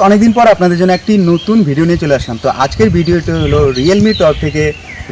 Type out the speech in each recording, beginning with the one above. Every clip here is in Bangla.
অনেকদিন পর আপনাদের জন্য একটি নতুন ভিডিও নিয়ে চলে আসলাম। তো আজকের ভিডিওটা হলো রিয়েলমি তরফ থেকে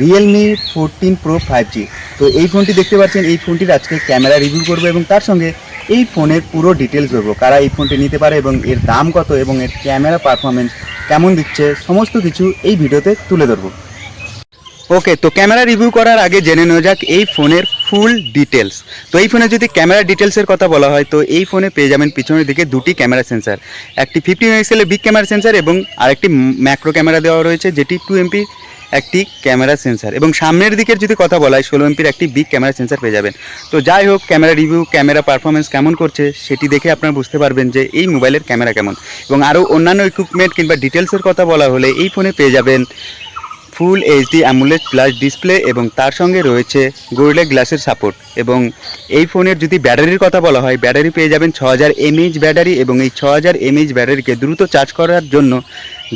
রিয়েলমি 14 প্রো 5G। তো এই ফোনটি দেখতে পাচ্ছেন, এই ফোনটির আজকে ক্যামেরা রিভিউ করবো এবং তার সঙ্গে এই ফোনের পুরো ডিটেলস দেবো, কারা এই ফোনটি নিতে পারে এবং এর দাম কত এবং এর ক্যামেরা পারফরমেন্স কেমন দিচ্ছে, সমস্ত কিছু এই ভিডিওতে তুলে ধরবো। ওকে, তো ক্যামেরা রিভিউ করার আগে জেনে নেওয়া যাক এই ফোনের ফুল ডিটেলস। তো এই ফোনে যদি ক্যামেরা ডিটেলসের কথা বলা হয়, তো এই ফোনে পেয়ে যাবেন পিছনের দিকে দুটি ক্যামেরা সেন্সার, একটি 50 মেগাপিক্সেলের বিগ ক্যামেরা সেন্সার এবং আরেকটি ম্যাক্রো ক্যামেরা দেওয়া রয়েছে যেটি 2 MP একটি ক্যামেরা সেন্সার, এবং সামনের দিকের যদি কথা বলা হয় 16 MPর একটি বিগ ক্যামেরা সেন্সার পেয়ে যাবেন। তো যাই হোক, ক্যামেরা রিভিউ, ক্যামেরা পারফরমেন্স কেমন করছে সেটি দেখে আপনারা বুঝতে পারবেন যে এই মোবাইলের ক্যামেরা কেমন। এবং আরও অন্যান্য ইকুইপমেন্ট কিংবা ডিটেলসের কথা বলা হলে এই ফোনে পেয়ে যাবেন full HD AMOLED plus display এবং তার সঙ্গে রয়েছে গোরিলা গ্লাসের সাপোর্ট। এবং এই ফোনের যদি ব্যাটারির কথা বলা হয়, ব্যাটারি পেয়ে যাবেন 6000 mAh ব্যাটারি, এবং এই 6000 mAh ব্যাটারিকে দ্রুত চার্জ করার জন্য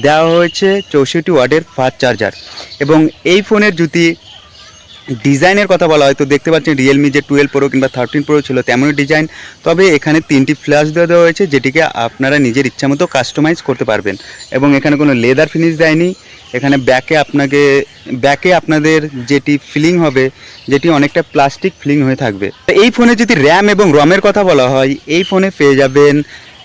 দেওয়া হয়েছে 64 ওয়াটের ফাস্ট চার্জার। এবং এই ফোনের যদি ডিজাইনের কথা বলা হয়, তো দেখতে পাচ্ছেন রিয়েলমি যে 12 প্রো কিংবা 13 প্রো ছিল তেমনই ডিজাইন, তবে এখানে 3টি ফ্ল্যাশ দেওয়া হয়েছে যেটিকে আপনারা নিজের ইচ্ছা মতো কাস্টমাইজ করতে পারবেন। এবং এখানে কোনো লেদার ফিনিশ দেয়নি। এখানে ব্যাকে আপনাদের যেটি ফিলিং হবে, যেটি অনেকটা প্লাস্টিক ফিলিং হয়ে থাকবে। এই ফোনে যদি র্যাম এবং রমের কথা বলা হয়, এই ফোনে পেয়ে যাবেন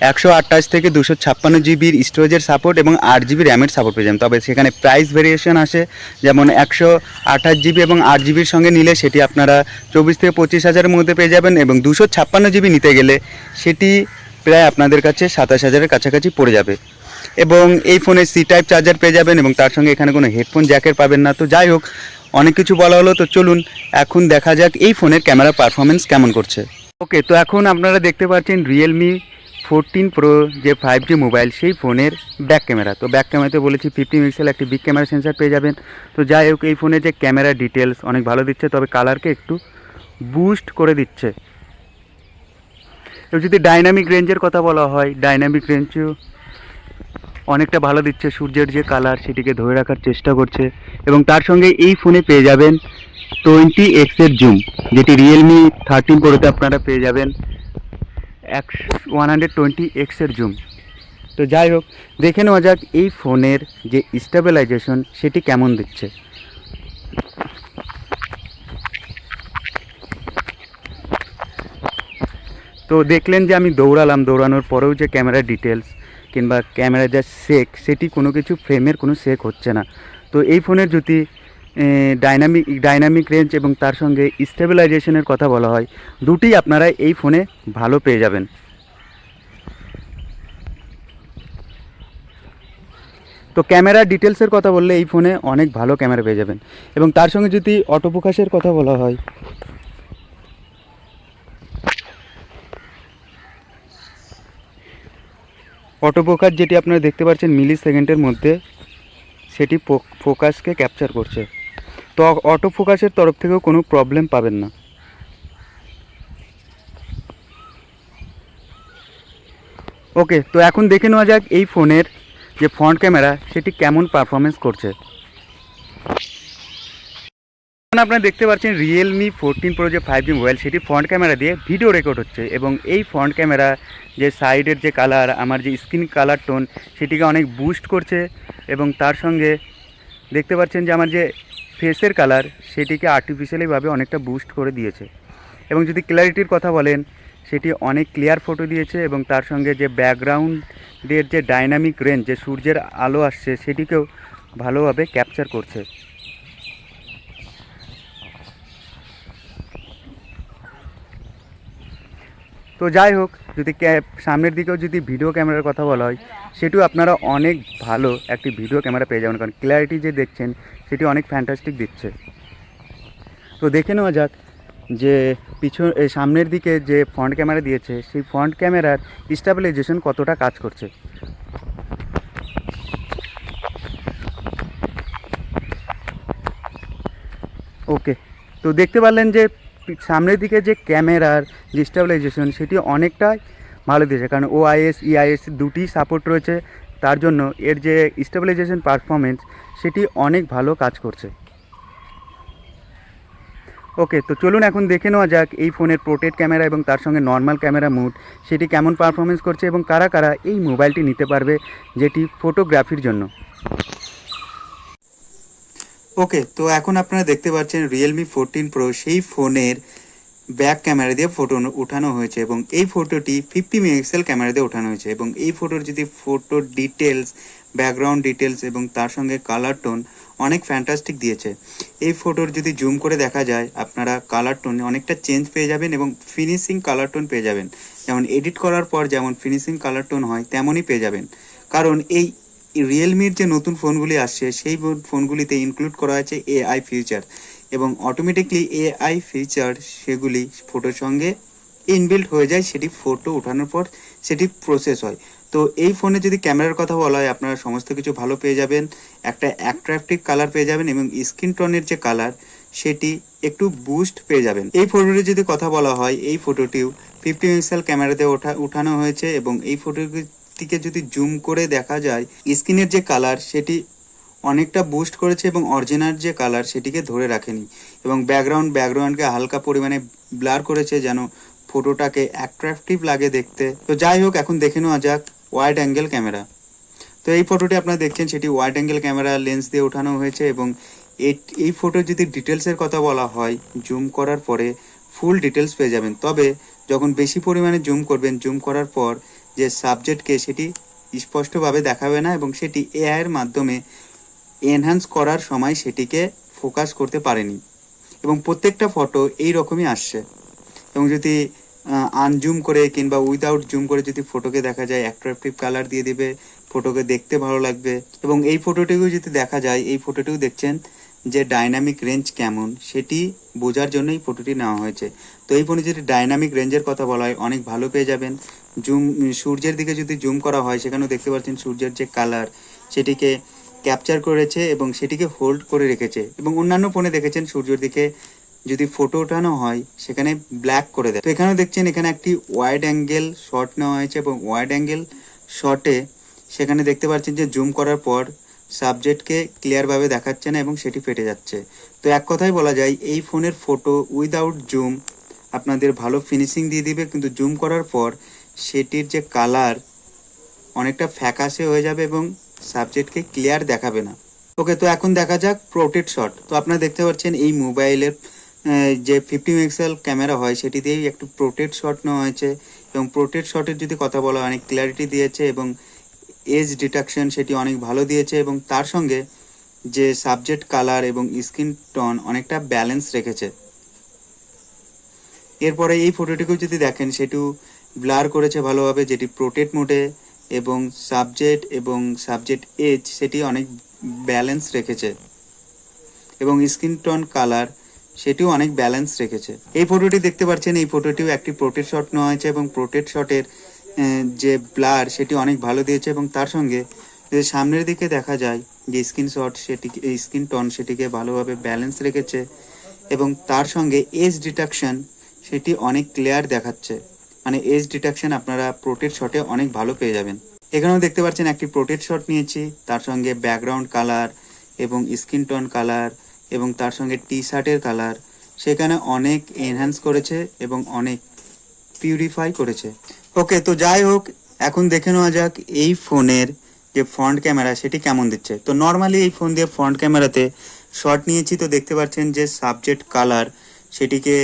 128 থেকে 256 জিবির স্টোরেজের সাপোর্ট এবং 8 জিবি র্যামের সাপোর্ট পেয়ে যাবেন। তবে সেখানে প্রাইস ভেরিয়েশন আসে, যেমন 128 জিবি এবং 8 জিবির সঙ্গে নিলে সেটি আপনারা 24 থেকে 25 হাজারের মধ্যে পেয়ে যাবেন, এবং 256 জিবি নিতে গেলে সেটি প্রায় আপনাদের কাছে 27 হাজারের কাছাকাছি পড়ে যাবে। এবং এই ফোনে সি টাইপ চার্জার পেয়ে যাবেন এবং তার সঙ্গে এখানে কোনো হেডফোন জ্যাকের পাবেন না। তো যাই হোক, অনেক কিছু বলা হলো, তো চলুন এখন দেখা যাক এই ফোনের ক্যামেরা পারফরমেন্স কেমন করছে। ওকে, তো এখন আপনারা দেখতে পাচ্ছেন রিয়েলমি 14 প্রো যে 5G মোবাইল, সেই ফোনের ব্যাক ক্যামেরা। তো ব্যাক ক্যামেরাতে বলেছি 50 মেগাপিক্সেল একটি বিগ ক্যামেরা সেন্সার পেয়ে যাবেন। তো যাই হোক, এই ফোনের যে ক্যামেরা ডিটেলস অনেক ভালো দিচ্ছে, তবে কালারকে একটু বুস্ট করে দিচ্ছে। এবং যদি ডাইনামিক রেঞ্জের কথা বলা হয়, ডাইনামিক রেঞ্জও অনেকটা ভালো দিচ্ছে। সূর্যের যে কালার সেটিকে ধরে রাখার চেষ্টা করছে। এবং তার সঙ্গে এই ফোনে পেয়ে যাবেন 20x এর জুম, যেটি রিয়েলমি 13 প্রোতে আপনারা পেয়ে যাবেন 120x এর জুম। তো যাই হোক, দেখে নেওয়া যাক এই ফোনের যে স্টেবিলাইজেশন সেটি কেমন দিচ্ছে। তো দেখলেন যে আমি দৌড়ানোর পরেও যে ক্যামেরা ডিটেলস কিংবা ক্যামেরা যা শেক, সেটি কোনো কিছু ফ্রেমের কোনো শেক হচ্ছে না। তো এই ফোনের যদি ডাইনামিক রেঞ্জ এবং তার সঙ্গে স্টেবিলাইজেশনের কথা বলা হয়, দুটি আপনারা এই ফোনে ভালো পেয়ে যাবেন। তো ক্যামেরা ডিটেলসের কথা বললে এই ফোনে অনেক ভালো ক্যামেরা পেয়ে যাবেন। এবং তার সঙ্গে যদি অটো ফোকাসের কথা বলা হয়, অটো ফোকাস যেটি আপনারা দেখতে পাচ্ছেন মিলি সেকেন্ডের মধ্যে সেটি ফোকাসকে ক্যাপচার করছে। তো অটো ফোকাসের তরফ থেকেও কোনো প্রবলেম পাবেন না। ওকে, তো এখন দেখে নেওয়া যাক এই ফোনের যে ফ্রন্ট ক্যামেরা সেটি কেমন পারফরমেন্স করছে। আপনারা দেখতে পাচ্ছেন রিয়েলমি 14 প্রো যে 5G মোবাইল, সেটি ফ্রন্ট ক্যামেরা দিয়ে ভিডিও রেকর্ড হচ্ছে। এবং এই ফ্রন্ট ক্যামেরা যে সাইডের যে কালার, আমার যে স্কিন কালার টোন, সেটিকে অনেক বুস্ট করছে। এবং তার সঙ্গে দেখতে পাচ্ছেন যে আমার যে ফেসের কালার, সেটিকে আর্টিফিশিয়ালিভাবে অনেকটা বুস্ট করে দিয়েছে। এবং যদি ক্ল্যারিটির কথা বলেন, সেটি অনেক ক্লিয়ার ফটো দিয়েছে। এবং তার সঙ্গে যে ব্যাকগ্রাউন্ডের যে ডাইনামিক রেঞ্জ, যে সূর্যের আলো আসছে, সেটিকেও ভালোভাবে ক্যাপচার করছে। তো যাই হোক, যদি সামনের দিকেও যদি ভিডিও ক্যামেরার কথা বলা হয়, সেটিও আপনারা অনেক ভালো একটি ভিডিও ক্যামেরা পেয়ে যাবেন, কারণ ক্ল্যারিটি যে দেখছেন সেটি অনেক ফ্যান্টাস্টিক দিচ্ছে। তো দেখে নেওয়া যাক যে সামনের দিকে যে ফ্রন্ট ক্যামেরা দিয়েছে, সেই ফ্রন্ট ক্যামেরার স্টেবিলাইজেশন কতটা কাজ করছে। ওকে, তো দেখতে পারলেন যে সামনের দিকে যে ক্যামেরার যে স্টেবিলাইজেশন সেটি অনেকটাই ভালো দিয়েছে, কারণ OIS EIS দুটি সাপোর্ট রয়েছে। তার জন্য এর যে স্টেবিলাইজেশন পারফরমেন্স সেটি অনেক ভালো কাজ করছে। ওকে, তো চলুন এখন দেখে নেওয়া যাক এই ফোনের পোর্ট্রেট ক্যামেরা এবং তার সঙ্গে নর্মাল ক্যামেরা মুড সেটি কেমন পারফরমেন্স করছে এবং কারা কারা এই মোবাইলটি নিতে পারবে যেটি ফটোগ্রাফির জন্য। ওকে, তো এখন আপনারা দেখতে পাচ্ছেন রিয়েলমি 14 প্রো সেই ফোনের ব্যাক ক্যামেরা দিয়ে ফটো উঠানো হয়েছে এবং এই ফটোটি 50 মেগাপিক্সেল ক্যামেরা দিয়ে ওঠানো হয়েছে এবং এই ফটোর যদি ফটো ডিটেলস, ব্যাকগ্রাউন্ড ডিটেলস এবং তার সঙ্গে কালার টোন অনেক ফ্যান্টাস্টিক দিয়েছে। এই ফটোর যদি জুম করে দেখা যায় আপনারা কালার টোনে অনেকটা চেঞ্জ পেয়ে যাবেন এবং ফিনিশিং কালার টোন পেয়ে যাবেন। যেমন এডিট করার পর যেমন ফিনিশিং কালার টোন হয় তেমনই পেয়ে যাবেন, কারণ এই রিয়েলমির যে নতুন ফোনগুলি আসছে সেই ফোনগুলিতে ইনক্লুড করা আছে এআই ফিচার এবং অটোমেটিকলি এআই ফিচার সেগুলি ফটোর সঙ্গে ইনবিল্ট হয়ে যায়, সেটি ফটো ওঠানোর পর সেটি প্রসেস হয়। তো এই ফোনে যদি ক্যামেরার কথা বলা হয় আপনারা সমস্ত কিছু ভালো পেয়ে যাবেন, একটা অ্যাট্রাকটিভ কালার পেয়ে যাবেন এবং স্কিন টোনের যে কালার সেটি একটু বুস্ট পেয়ে যাবেন। এই ফটোটির যদি কথা বলা হয় এই ফটোটিও 50 মেগাপিক্সেল ক্যামেরাতে উঠানো হয়েছে এবং এই ফটোটিকে যদি জুম করে দেখা যায় স্ক্রিনের যে কালার সেটি অনেকটা বুস্ট করেছে এবং অরিজিনাল যে কালার সেটিকে ধরে রাখেনি এবং ব্যাকগ্রাউন্ডকে হালকা পরিমাণে ব্লার করেছে যেন ফটোটাকে অ্যাট্রাকটিভ লাগে দেখতে। তো যাই হোক, এখন দেখে নেওয়া যাক ওয়াইড অ্যাঙ্গেল ক্যামেরা। তো এই ফটোটি আপনারা দেখছেন সেটি ওয়াইড অ্যাঙ্গেল ক্যামেরা লেন্স দিয়ে ওঠানো হয়েছে এবং এই ফটোর যদি ডিটেলসের কথা বলা হয় জুম করার পরে ফুল ডিটেলস পেয়ে যাবেন, তবে যখন বেশি পরিমাণে জুম করবেন জুম করার পর যে সাবজেক্টকে সেটি স্পষ্টভাবে দেখাবে না এবং সেটি এআইয়ের মাধ্যমে এনহ্যান্স করার সময় সেটিকে ফোকাস করতে পারেনি এবং প্রত্যেকটা ফটো এই রকমই আসছে। এবং যদি আনজুম করে কিংবা উইদাউট জুম করে যদি ফটোকে দেখা যায় অ্যাট্রাকটিভ কালার দিয়ে দিবে, ফটোকে দেখতে ভালো লাগবে। এবং এই ফটোটিকেও যদি দেখা যায় এই ফটোটিও দেখছেন যে ডাইনামিক রেঞ্জ কেমন সেটি বোঝার জন্য এই ফটোটি নেওয়া হয়েছে। তো এই ফোনে যদি ডাইনামিক রেঞ্জের কথা বলা হয় অনেক ভালো পেয়ে যাবেন। সূর্যের দিকে যদি জুম করা হয় সেখানেও দেখতে পাচ্ছেন সূর্যের যে কালার সেটিকে ক্যাপচার করেছে এবং সেটিকে হোল্ড করে রেখেছে এবং অন্যান্য ফোনে দেখেছেন সূর্যের দিকে যদি ফটো ওঠানো হয় সেখানে ব্ল্যাক করে দেয়। তো এখানেও দেখছেন এখানে একটি ওয়াইড অ্যাঙ্গেল শট নেওয়া হয়েছে এবং ওয়াইড অ্যাঙ্গেল শটে সেখানে দেখতে পাচ্ছেন যে জুম করার পর সাবজেক্টকে ক্লিয়ারভাবে দেখাচ্ছে না এবং সেটি ফেটে যাচ্ছে। তো এক কথায় বলা যায় এই ফোনের ফটো উইদাউট জুম আপনাদের ভালো ফিনিশিং দিয়ে দিবে, কিন্তু জুম করার পর সেটির যে কালার অনেকটা ফ্যাকাশে হয়ে যাবে এবং সাবজেক্টকে ক্লিয়ার দেখাবে না। ওকে, তো এখন দেখা যাক পোর্ট্রেট শট। তো আপনারা দেখতে পাচ্ছেন এই মোবাইলের যে 50 মেগাপিক্সেল ক্যামেরা হয় সেটি দিয়েই একটু পোর্ট্রেট শট নেওয়া হয়েছে এবং পোর্ট্রেট শটের যদি কথা বলা হয় অনেক ক্ল্যারিটি দিয়েছে এবং এজ ডিটেকশন সেটি অনেক ভালো দিয়েছে এবং তার সঙ্গে যে সাবজেক্ট কালার এবং স্কিন টোন অনেকটা ব্যালেন্স রেখেছে। এরপরে এই ফটোটিকেও যদি দেখেন সেটিও ব্লার করেছে ভালোভাবে, যেটি পোর্ট্রেট মোডে এবং সাবজেক্ট এজ সেটি অনেক ব্যালেন্স রেখেছে এবং স্কিন টোন কালার সেটিও অনেক ব্যালেন্স রেখেছে। এই ফটোটি দেখতে পাচ্ছেন এই ফটোটিও একটি পোর্ট্রেট শট নেওয়া হয়েছে এবং পোর্ট্রেট শটের যে ব্লার সেটি অনেক ভালো দিয়েছে এবং তার সঙ্গে যদি সামনের দিকে দেখা যায় যে স্কিন টোন সেটিকে ভালোভাবে ব্যালেন্স রেখেছে এবং তার সঙ্গে এজ ডিটেকশন সেটি অনেক ক্লিয়ার দেখাচ্ছে। মানে এজ ডিটেকশন আপনারা পোর্ট্রেট শটে অনেক ভালো পেয়ে যাবেন। এখানেও দেখতে পাচ্ছেন একটি পোর্ট্রেট শট নিয়েছি, তার সঙ্গে ব্যাকগ্রাউন্ড কালার এবং স্কিন টোন কালার এবং তার সঙ্গে টি শার্টের কালার সেখানে অনেক এনহ্যান্স করেছে এবং অনেক পিউরিফাই করেছে। ওকে, তো যাই হোক এখন দেখে নেওয়া যাক এই ফোনের যে ফ্রন্ট ক্যামেরা সেটি কেমন দিচ্ছে। তো নর্মালি এই ফোন দিয়ে ফ্রন্ট ক্যামেরাতে শট নিয়েছি, তো দেখতে পাচ্ছেন যে সাবজেক্ট কালার সেটিকে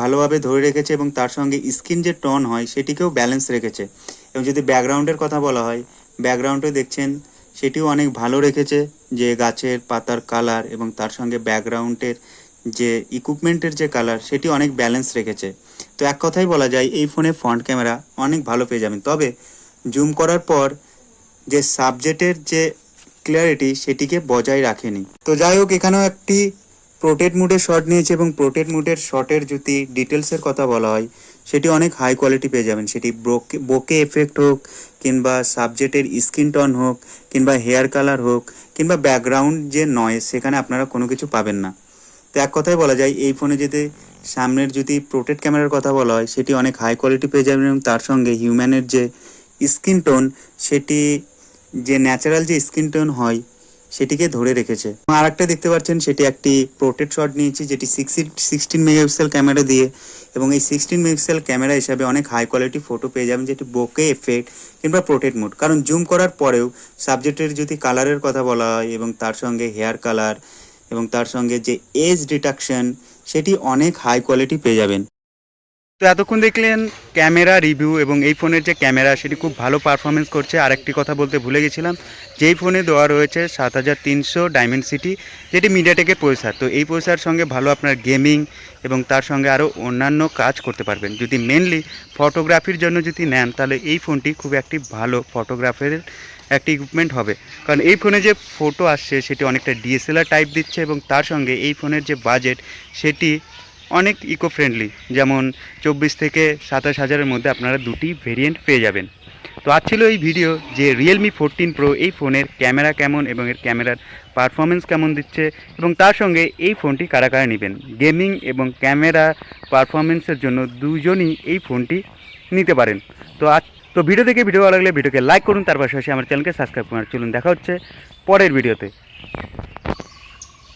ভালোভাবে ধরে রেখেছে এবং তার সঙ্গে স্কিন যে টোন হয় সেটিকেও ব্যালেন্স রেখেছে। এবং যদি ব্যাকগ্রাউন্ডের কথা বলা হয় ব্যাকগ্রাউন্ডে দেখছেন সেটিও অনেক ভালো রেখেছে, যে গাছের পাতার কালার এবং তার সঙ্গে ব্যাকগ্রাউন্ডের যে ইকুইপমেন্টের যে কালার সেটি অনেক ব্যালেন্স রেখেছে। তো এক কথাই বলা যায় এই ফোনে ফ্রন্ট ক্যামেরা অনেক ভালো পেয়ে যাবেন, তবে জুম করার পর যে সাবজেক্টের যে ক্লিয়ারিটি সেটিকে বজায় রাখেনি। তো যাই হোক এখানেও একটি পোর্ট্রেট মুডের শট নিয়েছে এবং পোর্ট্রেট মুডের শটের যদি ডিটেলসের কথা বলা হয় সেটি অনেক হাই কোয়ালিটি পেয়ে যাবেন, সেটি বোকে এফেক্ট হোক কিংবা সাবজেক্টের স্কিন টোন হোক কিংবা হেয়ার কালার হোক কিংবা ব্যাকগ্রাউন্ড যে নয়েজ সেখানে আপনারা কোনো কিছু পাবেন না। তো এক কথায় বলা যায় এই ফোনে যদি সামনের যদি পোর্ট্রেট ক্যামেরার কথা বলা হয় সেটি অনেক হাই কোয়ালিটি পেয়ে যাবেন এবং তার সঙ্গে হিউম্যানের যে স্কিন টোন সেটি যে ন্যাচারাল যে স্কিন টোন হয় সেটিকে ধরে রেখেছে। আর একটা দেখতে পাচ্ছেন সেটি একটি পোর্ট্রেট শট নিয়েছি, যেটি 16 মেগাপিক্সেল ক্যামেরা দিয়ে, এবং এই 16 মেগাপিক্সেল ক্যামেরা হিসাবে অনেক হাই কোয়ালিটি ফটো পেয়ে যাবেন, যেটি বোকে এফেক্ট কিংবা পোর্ট্রেট মোড। কারণ জুম করার পরেও সাবজেক্টের যদি কালারের কথা বলা হয় এবং তার সঙ্গে হেয়ার কালার এবং তার সঙ্গে যে এজ ডিটেকশন, সেটি অনেক হাই কোয়ালিটি পেয়ে যাবেন। তো এতক্ষণ দেখলেন ক্যামেরা রিভিউ এবং এই ফোনের যে ক্যামেরা সেটি খুব ভালো পারফরমেন্স করছে। আর একটি কথা বলতে ভুলে গেছিলাম, যেই ফোনে দেওয়া রয়েছে 7300 ডায়মেনসিটি, যেটি মিডিয়াটেকের প্রসেসর। তো এই প্রসেসর সঙ্গে ভালো আপনার গেমিং এবং তার সঙ্গে আরও অন্যান্য কাজ করতে পারবেন। যদি মেনলি ফটোগ্রাফির জন্য যদি নেন, তাহলে এই ফোনটি খুব একটি ভালো ফটোগ্রাফের একটি ইকুইপমেন্ট হবে। কারণ এই ফোনে যে ফটো আসছে সেটি অনেকটা ডিএসএলআর টাইপ দিচ্ছে, এবং তার সঙ্গে এই ফোনের যে বাজেট সেটি অনেক ইকো ফ্রেন্ডলি, যেমন 24 থেকে 27 হাজারের মধ্যে আপনারা দুটি ভেরিয়েন্ট পেয়ে যাবেন। তো আজ ছিল এই ভিডিও যে রিয়েলমি 14 প্রো এই ফোনের ক্যামেরা কেমন এবং এর ক্যামেরার পারফরমেন্স কেমন দিচ্ছে, এবং তার সঙ্গে এই ফোনটি কারা কারা নেবেন। গেমিং এবং ক্যামেরা পারফরমেন্সের জন্য দুজনই এই ফোনটি নিতে পারেন। তো ভিডিও দেখে ভিডিও ভালো লাগলে ভিডিওকে লাইক করুন, তার পাশাপাশি আমার চ্যানেলকে সাবস্ক্রাইব করুন। চলুন দেখা হচ্ছে পরের ভিডিওতে।